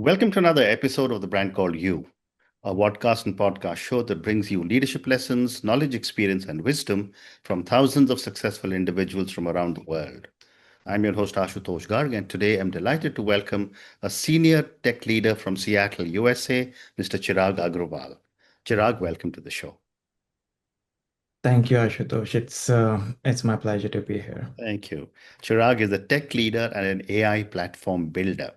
Welcome to another episode of The Brand Called You, a podcast and podcast show that brings you leadership lessons, knowledge, experience, and wisdom from thousands of successful individuals from around the world. I'm your host, Ashutosh Garg, and today I'm delighted to welcome a senior tech leader from Seattle, USA, Mr. Chirag Agrawal. Chirag, welcome to the show. Thank you, Ashutosh. It's my pleasure to be here. Thank you. Chirag is a tech leader and an AI platform builder.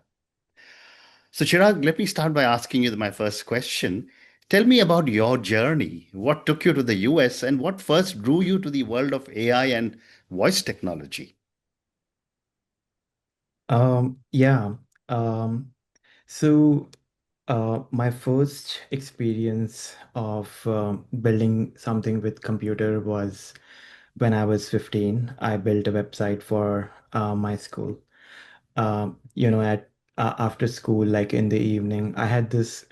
So, Chirag, let me start by asking you my first question. Tell me about your journey. What took you to the US and what first drew you to the world of AI and voice technology? Yeah. Um, so my first experience of building something with computer was when I was 15. I built a website for my school. At after school, like in the evening, I had this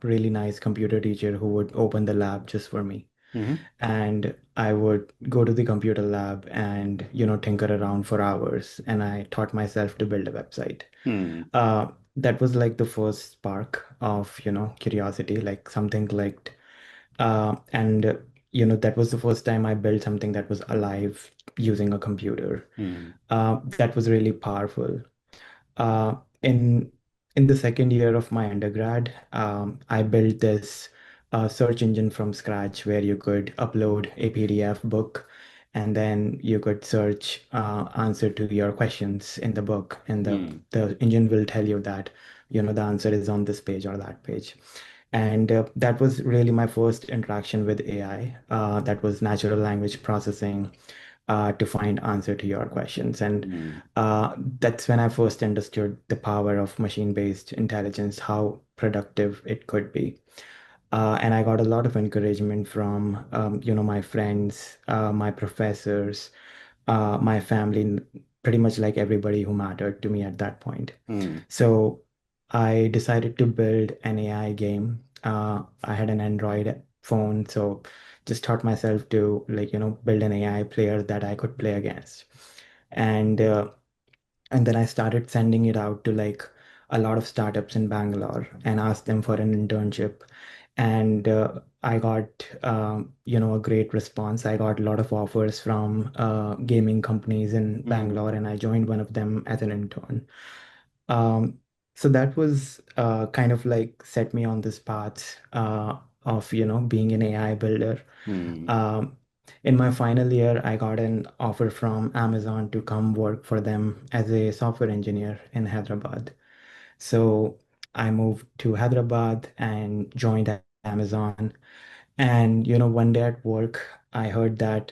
really nice computer teacher who would open the lab just for me. Hmm. And I would go to the computer lab and, tinker around for hours. And I taught myself to build a website. Hmm. That was like the first spark of, curiosity, like something clicked. And that was the first time I built something that was alive using a computer. Hmm. That was really powerful. Uh, in in the second year of my undergrad, I built this search engine from scratch where you could upload a PDF book and then you could search answer to your questions in the book, and the Hmm. the engine will tell you that the answer is on this page or that page. And that was really my first interaction with AI. That was natural language processing to find answer to your questions. And Hmm. that's when I first understood the power of machine-based intelligence, how productive it could be. And I got a lot of encouragement from, my friends, my professors, my family, pretty much like everybody who mattered to me at that point. Hmm. So I decided to build an AI game. I had an Android phone, so just taught myself to build an AI player that I could play against. And and then I started sending it out to like a lot of startups in Bangalore and asked them for an internship. And I got, a great response. I got a lot of offers from gaming companies in Hmm. Bangalore, and I joined one of them as an intern. Um, so that was kind of like set me on this path of, being an AI builder. Hmm. Um, in my final year, I got an offer from Amazon to come work for them as a software engineer in Hyderabad. So I moved to Hyderabad and joined Amazon. And, one day at work, I heard that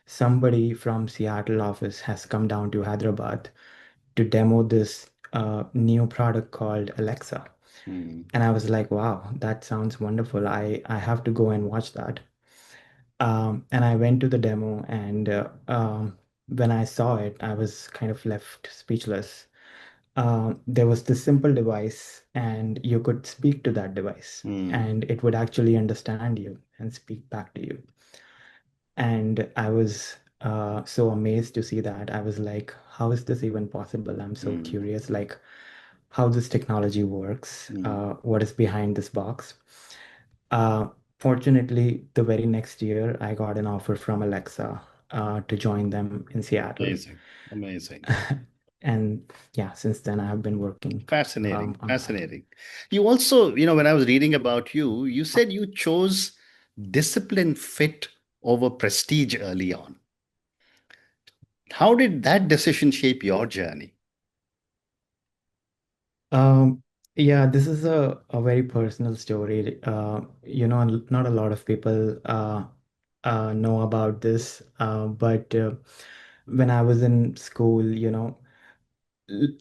somebody from Seattle office has come down to Hyderabad to demo this new product called Alexa. Hmm. And I was like, wow, that sounds wonderful. I have to go and watch that. And I went to the demo, and when I saw it, I was kind of left speechless. There was this simple device, and you could speak to that device, Hmm. and it would actually understand you and speak back to you. And I was so amazed to see that. I was like, how is this even possible? I'm so Hmm. curious, like how this technology works, Hmm. what is behind this box. Uh, Fortunately, the very next year, I got an offer from Alexa to join them in Seattle. Amazing. Amazing. And yeah, since then I have been working Fascinating. on that. Fascinating. You also, when I was reading about you, you said you chose discipline fit over prestige early on. How did that decision shape your journey? Um, yeah, this is a very personal story. Not a lot of people know about this, but when I was in school,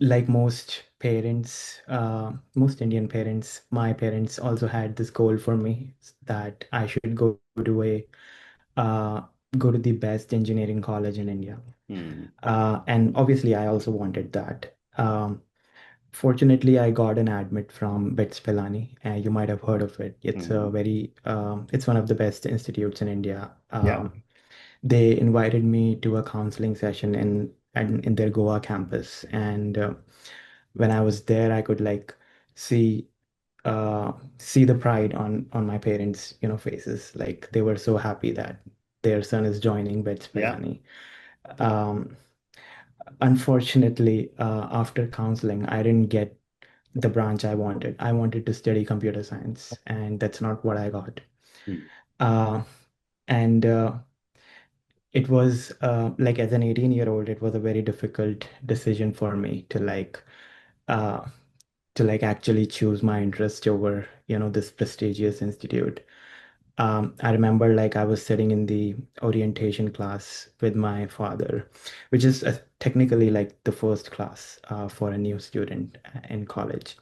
like most parents, most Indian parents, my parents also had this goal for me that I should to uh, go to the best engineering college in India. Hmm. And obviously, I also wanted that. Fortunately, I got an admit from BITS Pilani. You might have heard of it. Hmm. It's one of the best institutes in India. Yeah. They invited me to a counseling session in their Goa campus, and when I was there, I could like see see the pride on my parents, faces. Like they were so happy that their son is joining Bets Yeah. Pilani. Um, Unfortunately, after counseling, I didn't get the branch I wanted. I wanted to study computer science, and that's not what I got. Mm. Uh, and It was like as an 18-year-old, it was a very difficult decision for me uh, to like actually choose my interest over, this prestigious institute. I remember like I was sitting in the orientation class with my father, which is technically like the first class for a new student in college.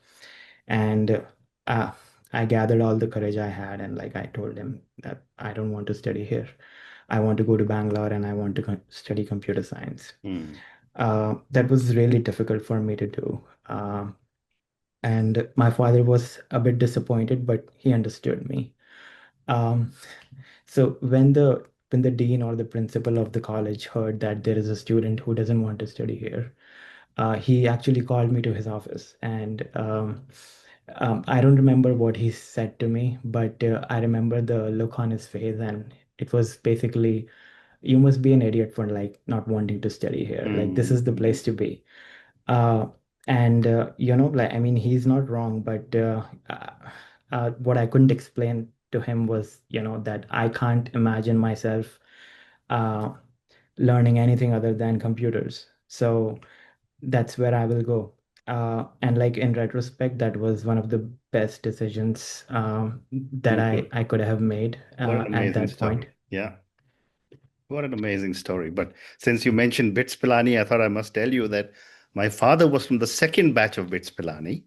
And uh, I gathered all the courage I had, and like I told him that I don't want to study here. I want to go to Bangalore and I want to study computer science. Mm. That was really difficult for me to do. And my father was a bit disappointed, but he understood me. Um, so when the dean or the principal of the college heard that there is a student who doesn't want to study here, he actually called me to his office, and I don't remember what he said to me, but I remember the look on his face, and it was basically, "You must be an idiot for like not wanting to study here. Like this Mm. is the Mm. place to be." Uh, and like I mean, he's not wrong, but what I couldn't explain to him was, that I can't imagine myself uh, learning anything other than computers. So that's where I will go. And like in retrospect, that was one of the best decisions that Mm. I could have made What an at amazing that point. story. Yeah. What an amazing story. But since you mentioned Bits Pilani, I thought I must tell you that my father was from the second batch of Bits Pilani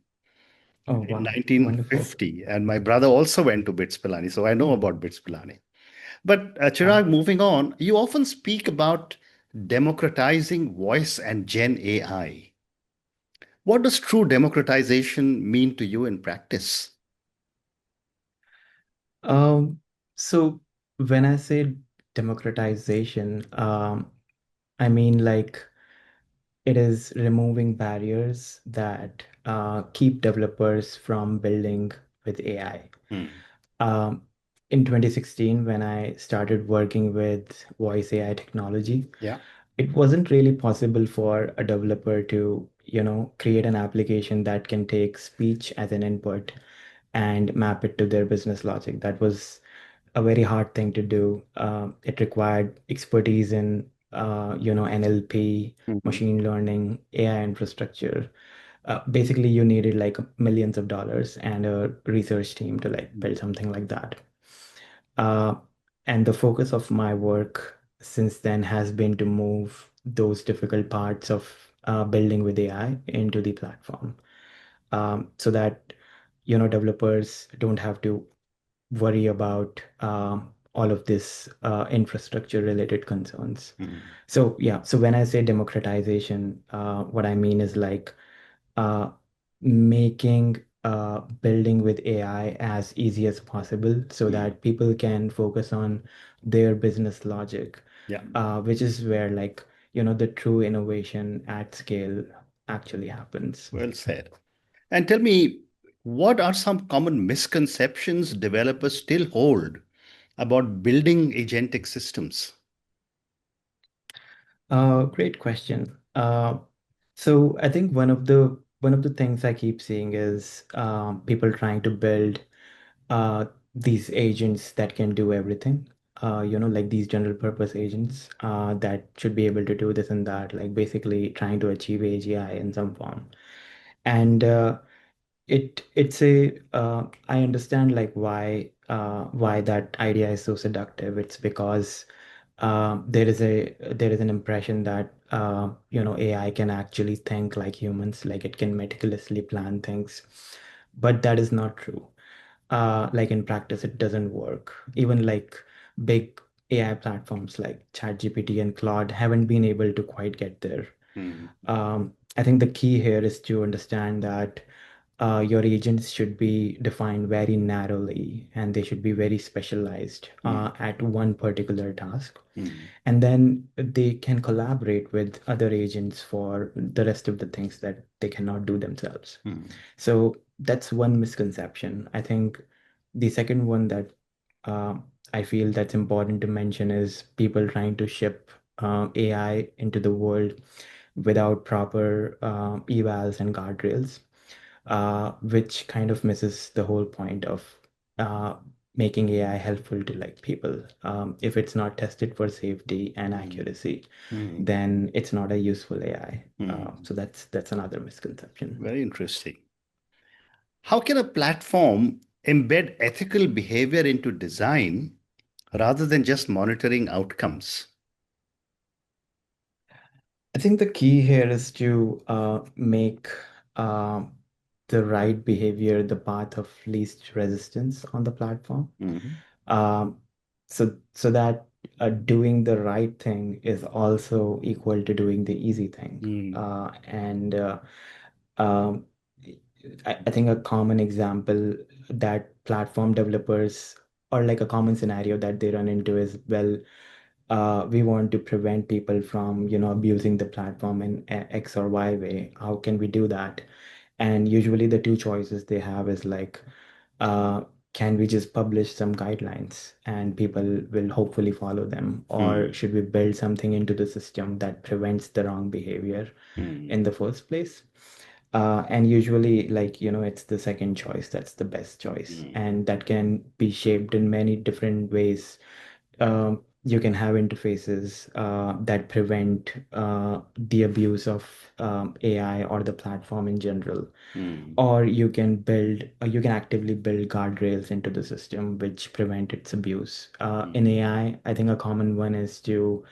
Oh, in wow. Wonderful. 1950, and my brother also went to Bits Pilani, so I know about Bits Pilani. But Uh, Chirag, moving on, you often speak about democratizing voice and Gen AI. What does true democratization mean to you in practice? um, so when I say democratization, I mean like it is removing barriers that keep developers from building with AI. Hmm. Um, in 2016, when I started working with voice AI technology, Yeah. it wasn't really possible for a developer to, create an application that can take speech as an input and map it to their business logic. That was a very hard thing to do. It required expertise in, NLP, Mhm. machine learning, AI infrastructure. Basically, you needed like millions of dollars and a research team to like build something like that. Uh, and the focus of my work since then has been to move those difficult parts of building with AI into the platform, so that developers don't have to worry about all of this infrastructure related concerns. Mhm. So yeah, so when I say democratization, what I mean is like uh, making building with AI as easy as possible so Mhm. that people can focus on their business logic, Yeah. which is where like, the true innovation at scale actually happens. Well said. And tell me, what are some common misconceptions developers still hold about building agentic systems? Great question. So I think one of the things I keep seeing is people trying to build these agents that can do everything. Like these general purpose agents that should be able to do this and that, like basically trying to achieve AGI in some form. And it's a I understand like why that idea is so seductive. It's because there is an impression that AI can actually think like humans, like it can meticulously plan things, but that is not true. Like in practice, it doesn't work. Even like big AI platforms like ChatGPT and Claude haven't been able to quite get there. Mhm. I think the key here is to understand that your agents should be defined very narrowly and they should be very specialized Mhm. at one particular task. Mhm. And then they can collaborate with other agents for the rest of the things that they cannot do themselves. Mhm. So That's one misconception. I think the second one that uh, I feel that's important to mention is people trying to ship AI into the world without proper evals and guardrails, which kind of misses the whole point of uh, making AI helpful to like people. If it's not tested for safety and Mm, accuracy, mm, then it's not a useful AI. mm. So that's another misconception. Very interesting. How can a platform embed ethical behavior into design rather than just monitoring outcomes? I think the key here is to make uh, the right behavior the path of least resistance on the platform. Mhm. Um, so that doing the right thing is also equal to doing the easy thing. Mm, And um, I think a common example that platform developers or like a common scenario that they run into is, well, we want to prevent people from, abusing the platform in X or Y way. How can we do that? And usually the two choices they have is like, uh, can we just publish some guidelines and people will hopefully follow them? Or mm, should we build something into the system that prevents the wrong behavior mm, in the first place? And usually, like, it's the second choice that's the best choice. mm, And that can be shaped in many different ways. You can have interfaces that prevent the abuse of AI or the platform in general, mm, or you can actively build guardrails into the system which prevent its abuse. In mm, AI, I think a common one is to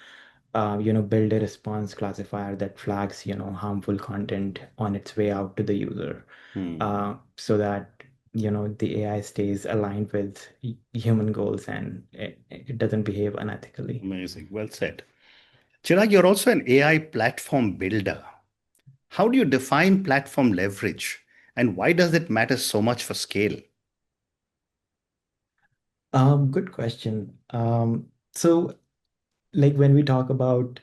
build a response classifier that flags, harmful content on its way out to the user, mm. so that, the AI stays aligned with human goals and it doesn't behave unethically. Amazing. Well said. Chirag, you're also an AI platform builder. How do you define platform leverage and why does it matter so much for scale? Good question. So like when we talk about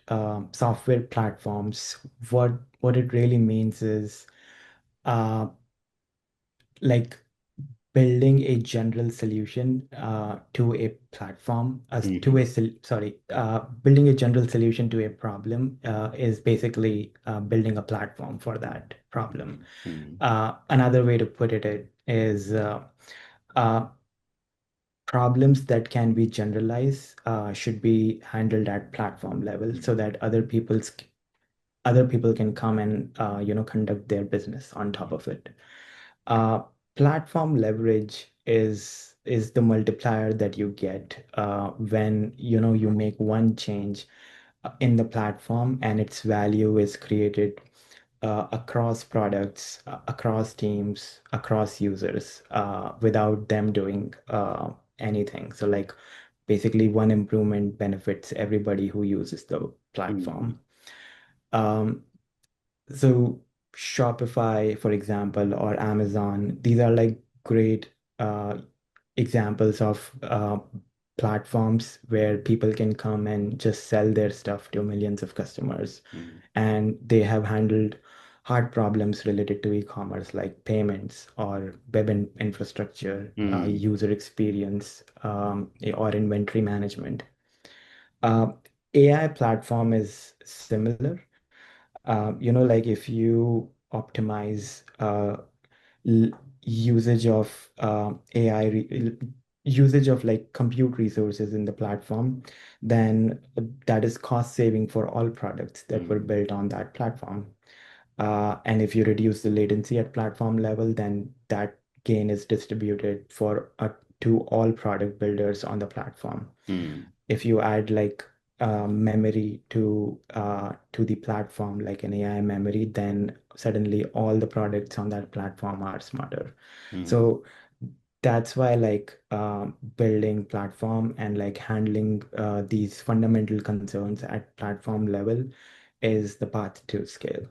software platforms, what it really means is uh, like building a general solution to a platform as to Mhm, a sorry building a general solution to a problem is basically building a platform for that problem. mhm, mhm, Another way to put it is uh, problems that can be generalized should be handled at platform level so that other people can come and conduct their business on top of it. uh, Platform leverage is the multiplier that you get when you make one change in the platform and its value is created across products, across teams, across users, without them doing anything. So like basically one improvement benefits everybody who uses the mhm, platform. Um, so Shopify, for example, or Amazon, these are like great uh, examples of platforms where people can come and just sell their stuff to millions of customers. mhm, And they have handled hard problems related to e-commerce like payments or web infrastructure, mhm, user experience, or inventory management. Uh, AI platform is similar. Like if you optimize l usage of usage of like compute resources in the platform, then that is cost saving for all products that were mhm, built on that platform. And if you reduce the latency at platform level, then that gain is distributed to all product builders on the platform. mhm, If you add like memory to the platform, like an AI memory, then suddenly all the products on that platform are smarter. mhm. So that's why like building platform and like handling these fundamental concerns at platform level is the path to scale.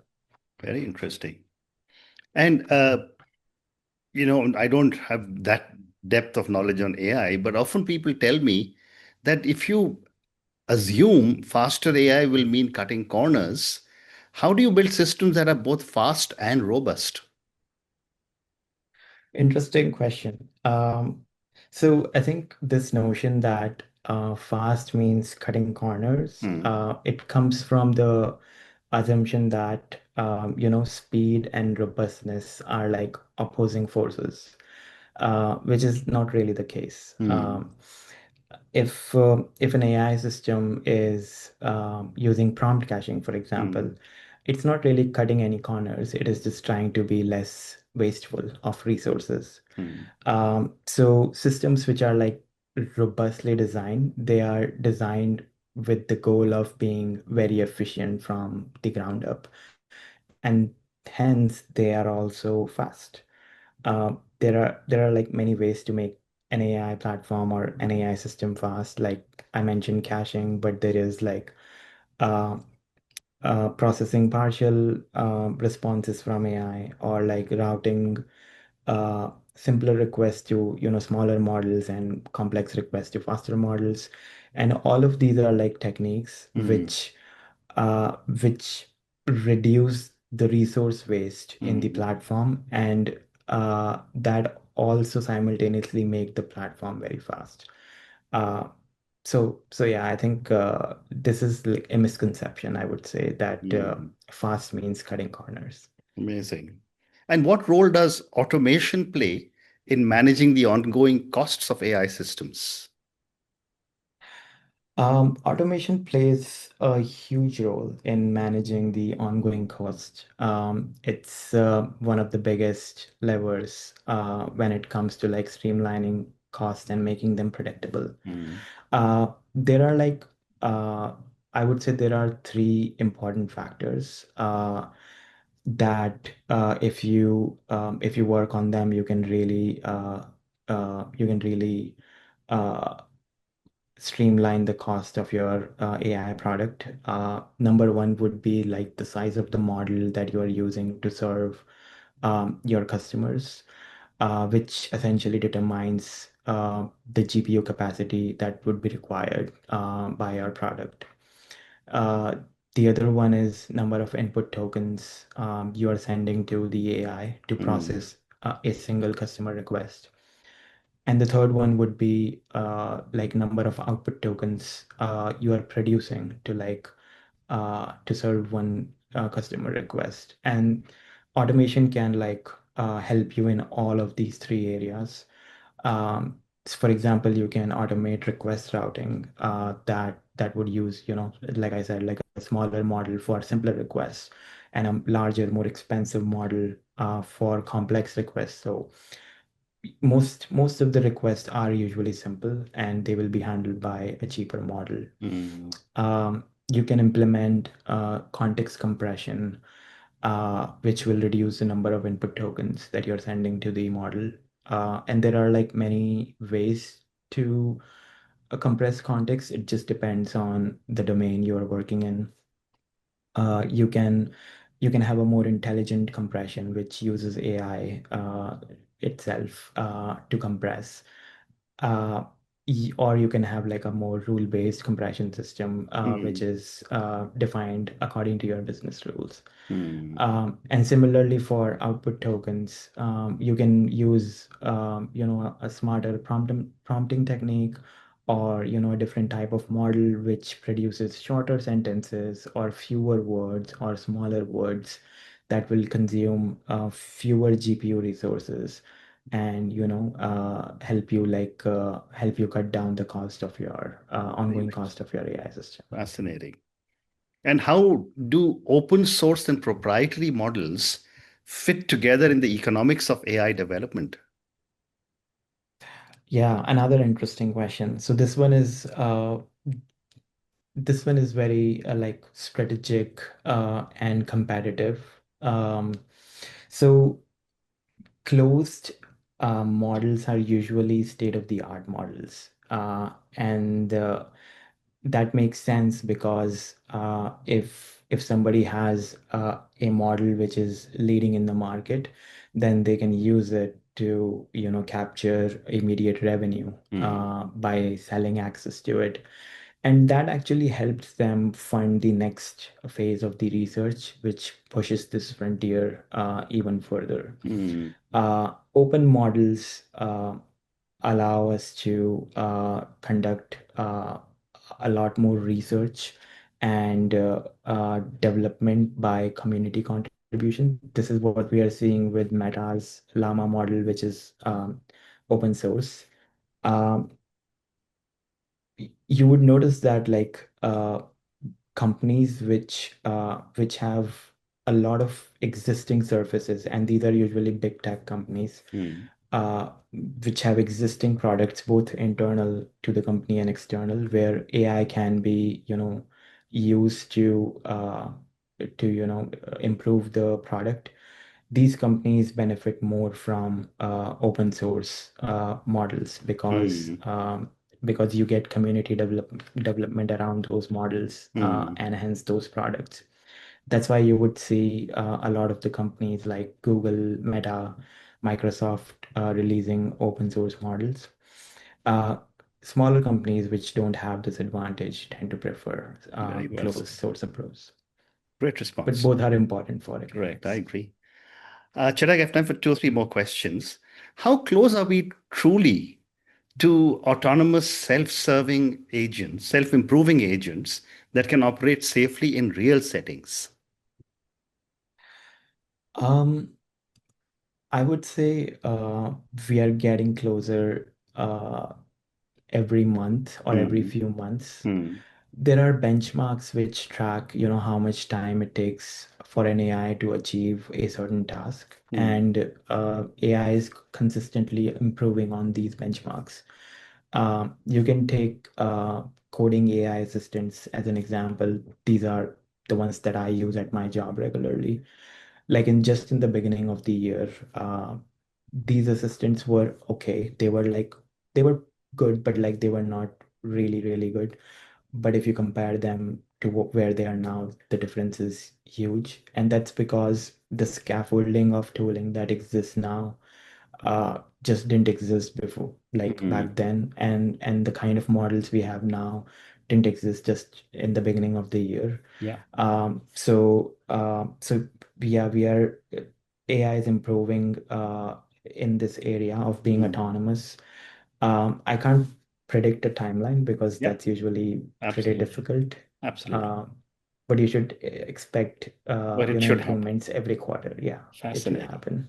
Very interesting. And I don't have that depth of knowledge on AI, but often people tell me that if you assume faster AI will mean cutting corners, how do you build systems that are both fast and robust? Interesting question. So I think this notion that fast means cutting corners, Hmm. it comes from the assumption that speed and robustness are like opposing forces, which is not really the case. Hmm. If an AI system is using prompt caching, for example, Hmm. it's not really cutting any corners. It is just trying to be less wasteful of resources. Hmm. So systems which are like robustly designed, they are designed with the goal of being very efficient from the ground up, and hence they are also fast. There are like many ways to make an AI platform or an AI system fast. Like I mentioned caching, but there is like uh, processing partial responses from AI, or like routing simpler requests to smaller models and complex requests to faster models. And all of these are like techniques Hmm. which reduce the resource waste in the Hmm. platform, and that also simultaneously make the platform very fast. Uh, so yeah, I think this is like a misconception, I would say, that Hmm. fast means cutting corners. Amazing. And what role does automation play in managing the ongoing costs of AI systems? Automation plays a huge role in managing the ongoing cost. It's one of the biggest levers when it comes to like streamlining costs and making them predictable. Hmm. There are like I would say there are three important factors that if you work on them, you can really uh, streamline the cost of your AI product. Number one would be like the size of the model that you are using to serve your customers, which essentially determines the GPU capacity that would be required by our product. Uh, the other one is number of input tokens you are sending to the AI to Hmm. process a single customer request. And the third one would be like number of output tokens you are producing to serve one customer request. And automation can help you in all of these three areas. For example, you can automate request routing that would use, like I said, like a smaller model for simpler requests, and a larger, more expensive model for complex requests. So most of the requests are usually simple, and they will be handled by a cheaper model. Hmm. You can implement context compression, which will reduce the number of input tokens that you're sending to the model. And there are like many ways to compress context. It just depends on the domain you're working in. uh, you can you can have a more intelligent compression which uses AI itself to compress, uh, or you can have like a more rule-based compression system which Hmm. is defined according to your business rules. Hmm. And similarly for output tokens, you can use a smarter prompting technique, or a different type of model which produces shorter sentences or fewer words or smaller words that will consume fewer GPU resources, and help you cut down the cost of your Very ongoing nice. cost of your AI system. Fascinating. And how do open source and proprietary models fit together in the economics of AI development? Yeah, another interesting question. So this one is very like strategic and competitive. So closed models are usually state-of-the-art models, and that makes sense because if somebody has a model which is leading in the market, then they can use it to capture immediate revenue Hmm. by selling access to it. And that actually helps them fund the next phase of the research, which pushes this frontier even further. Mm, Open models allow us to conduct a lot more research and development by community contribution. This is what we are seeing with Meta's Llama model, which is open source. Um, you would notice that companies which have a lot of existing services, and these are usually big tech companies mm, uh, which have existing products, both internal to the company and external, where AI can be, used to improve the product. These companies benefit more from open source models mm, because you get community development around those models mm. and hence those products. That's why you would see a lot of the companies like Google, Meta, Microsoft releasing open source models. Uh, Smaller companies which don't have this advantage tend to prefer Very well closed said. source approach. Great But response. both are important for Correct. I academics. agree. Chirag, I have time for two or three more questions. How close are we truly to autonomous self-serving agents, self-improving agents that can operate safely in real settings? Um, I would say we are getting closer every month or every Hmm. few months. Hmm. There are benchmarks which track, how much time it takes for an AI to achieve a certain task, Hmm. and AI is consistently improving on these benchmarks. You can take coding AI assistants as an example. These are the ones that I use at my job regularly. Like in the beginning of the year, these assistants were okay. They were good, but like they were not really, really good. But if you compare them to where they are now, the difference is huge. And that's because the scaffolding of tooling that exists now just didn't exist before, like Hmm. back then. And the kind of models we have now didn't exist just in the beginning of the year. Yeah. So yeah, AI is improving in this area of being Hmm. autonomous. I can't predict a timeline because Yeah. that's usually pretty Absolutely. difficult. Absolutely. Uh, but you should expect, But it should happen. improvements every quarter. Yeah, it will Fascinating. happen.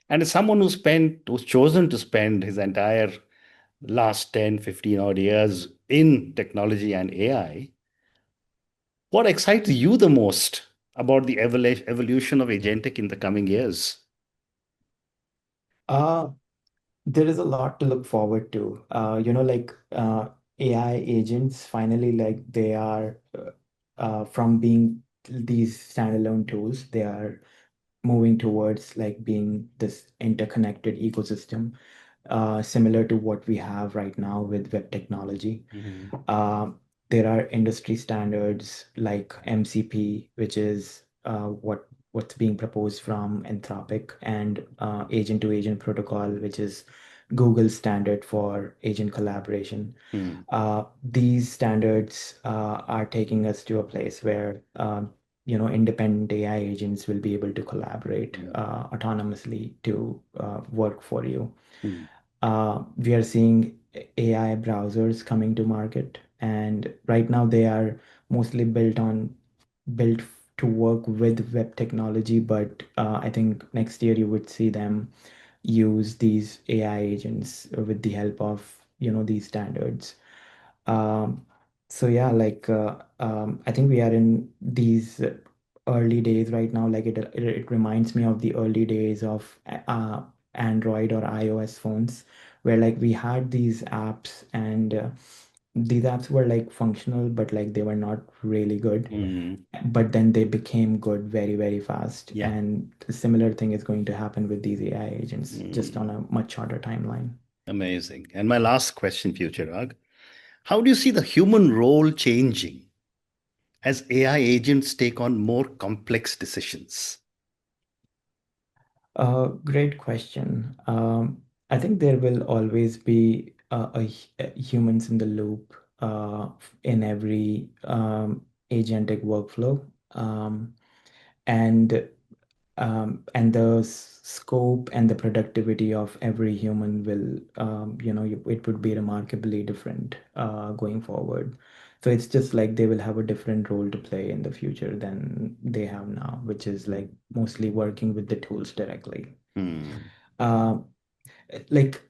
And as someone who's chosen to spend his entire last 10, 15 odd years in technology and AI, what excites you the most about the evolution of agentic in the coming years? Uh, there is a lot to look forward to. AI agents finally, like they are from being these standalone tools, they are moving towards like being this interconnected ecosystem, similar to what we have right now with web technology. Mhm. Uh, there are industry standards like MCP, which is what's being proposed from Anthropic, and agent-to-agent protocol, which is Google's standard for agent collaboration. Mm, These standards are taking us to a place where independent AI agents will be able to collaborate mm, autonomously to work for you. mm, We are seeing AI browsers coming to market, and right now they are mostly built to work with web technology. But I think next year you would see them use these AI agents with the help of these standards. Um, so yeah, I think we are in these early days right now. Like it reminds me of the early days of Android or iOS phones, where like we had these apps, and these apps were like functional, but like they were not really good. mm. But then they became good very, very fast. Yeah. And a similar thing is going to happen with these AI agents, just on Mm. a much shorter timeline. Amazing. And my last question for you, Chirag. How do you see the human role changing as AI agents take on more complex decisions? Great question. I think there will always be humans in the loop in every agentic workflow. And and the scope and the productivity of every human will, it would be remarkably different going forward. So it's just like they will have a different role to play in the future than they have now, which is like mostly working with the tools directly. Hmm. Uh, like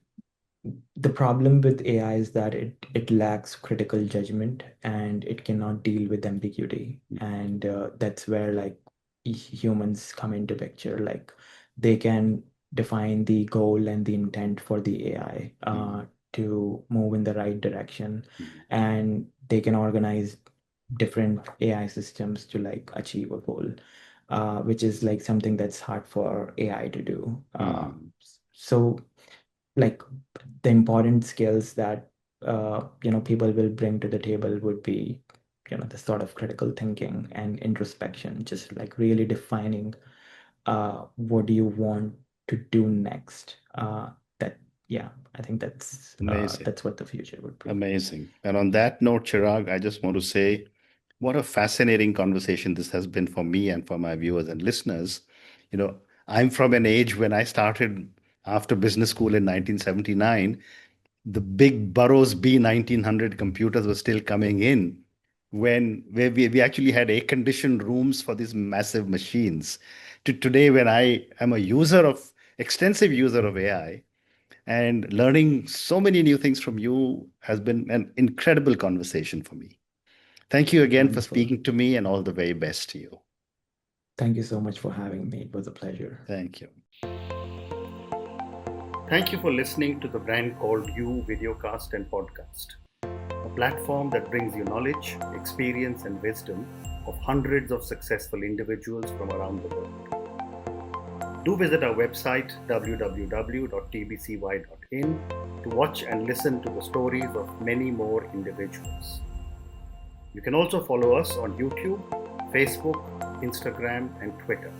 the problem with AI is that it lacks critical judgment and it cannot deal with ambiguity. And that's where like humans come into picture. Like they can define the goal and the intent for the AI Hmm. to move in the right direction, Hmm. and they can organize different AI systems to like achieve a goal, which is like something that's hard for AI to do. Hmm. So like the important skills that people will bring to the table would be the sort of critical thinking and introspection, just like really defining what do you want to do next. That Yeah, I think Amazing. that's what the future would be. Amazing. And on that note, Chirag, I just want to say what a fascinating conversation this has been for me and for my viewers and listeners. You know, I'm from an age when I started after business school in 1979. The big Burroughs B1900 computers were still coming in where we actually had air-conditioned rooms for these massive machines. To today, when I am a extensive user of AI, and learning so many new things from you has been an incredible conversation for me. Thank you again for Wonderful. speaking to me, and all the very best to you. Thank you so much for having me. It was a pleasure. Thank you. Thank you for listening to the Brand Called You videocast and podcast, a platform that brings you knowledge, experience, and wisdom of hundreds of successful individuals from around the world. Do visit our website www.tbcy.in to watch and listen to the stories of many more individuals. You can also follow us on YouTube, Facebook, Instagram, and Twitter.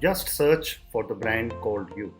Just search for the brand called You.